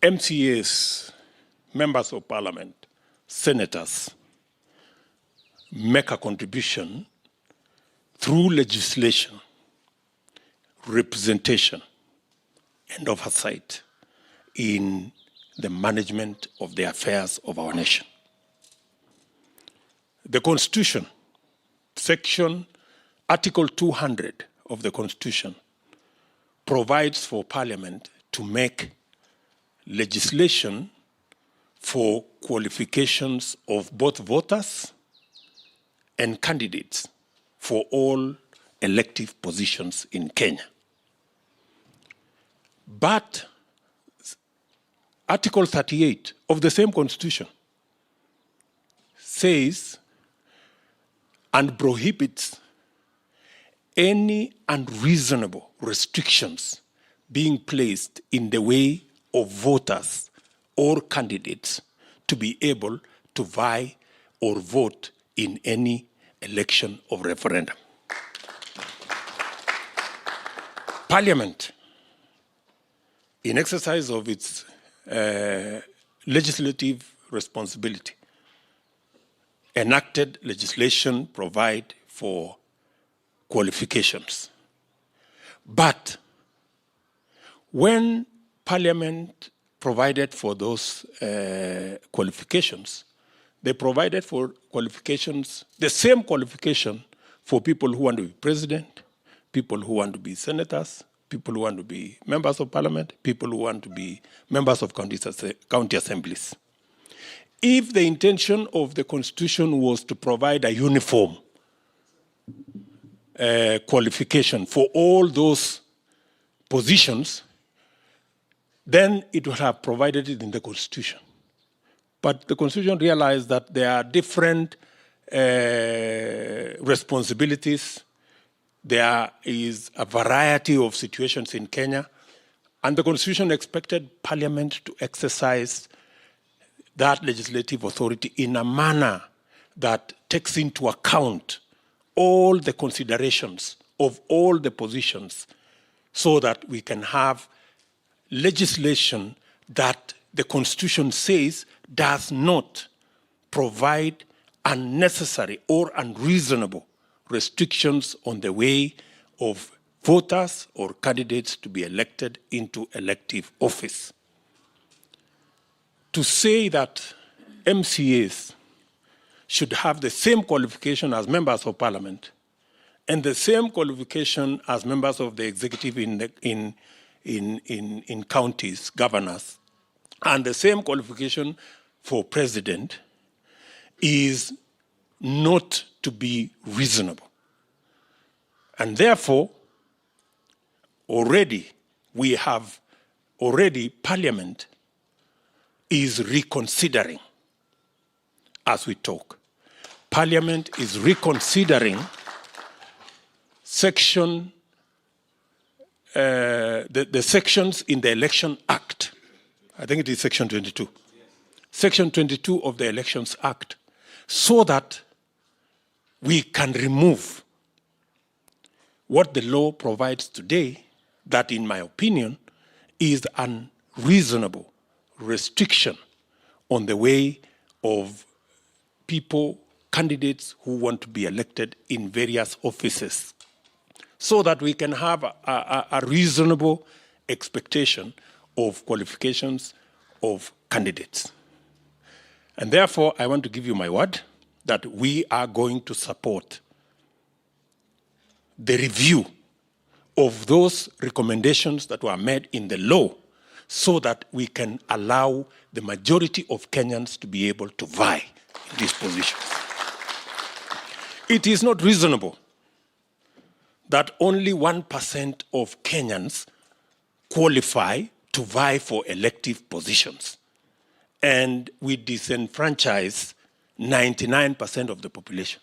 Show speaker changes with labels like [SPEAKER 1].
[SPEAKER 1] MCAs, members of parliament, senators, make a contribution through legislation, representation, and oversight in the management of the affairs of our nation. The Constitution, Article 200 of the Constitution, provides for Parliament to make legislation for qualifications of both voters and candidates for all elective positions in Kenya. But Article 38 of the same Constitution says and prohibits any unreasonable restrictions being placed in the way of voters or candidates to be able to vie or vote in any election or referendum. Parliament, in exercise of its legislative responsibility, enacted legislation provide for qualifications. But when Parliament provided for those qualifications, they provided for qualifications, the same qualification for people who want to be president, people who want to be senators, people who want to be members of parliament, people who want to be members of county assemblies. If the intention of the Constitution was to provide a uniform qualification for all those positions, then it would have provided it in the Constitution. But the Constitution realized that there are different responsibilities. There is a variety of situations in Kenya, and the Constitution expected Parliament to exercise that legislative authority in a manner that takes into account all the considerations of all the positions so that we can have legislation that the Constitution says does not provide unnecessary or unreasonable restrictions on the way of voters or candidates to be elected into elective office. To say that MCAs should have the same qualification as members of parliament and the same qualification as members of the executive in counties, governors, and the same qualification for president is not to be reasonable. And therefore, Parliament is reconsidering as we talk. Parliament is reconsidering the sections in the Election Act. I think it is Section 22. Yes. Section 22 of the Elections Act, so that we can remove what the law provides today, that in my opinion is an unreasonable restriction on the way of people, candidates who want to be elected in various offices, so that we can have a reasonable expectation of qualifications of candidates. And therefore, I want to give you my word that we are going to support the review of those recommendations that were made in the law, so that we can allow the majority of Kenyans to be able to vie in these positions. It is not reasonable that only 1% of Kenyans qualify to vie for elective positions, and we disenfranchise 99% of the population.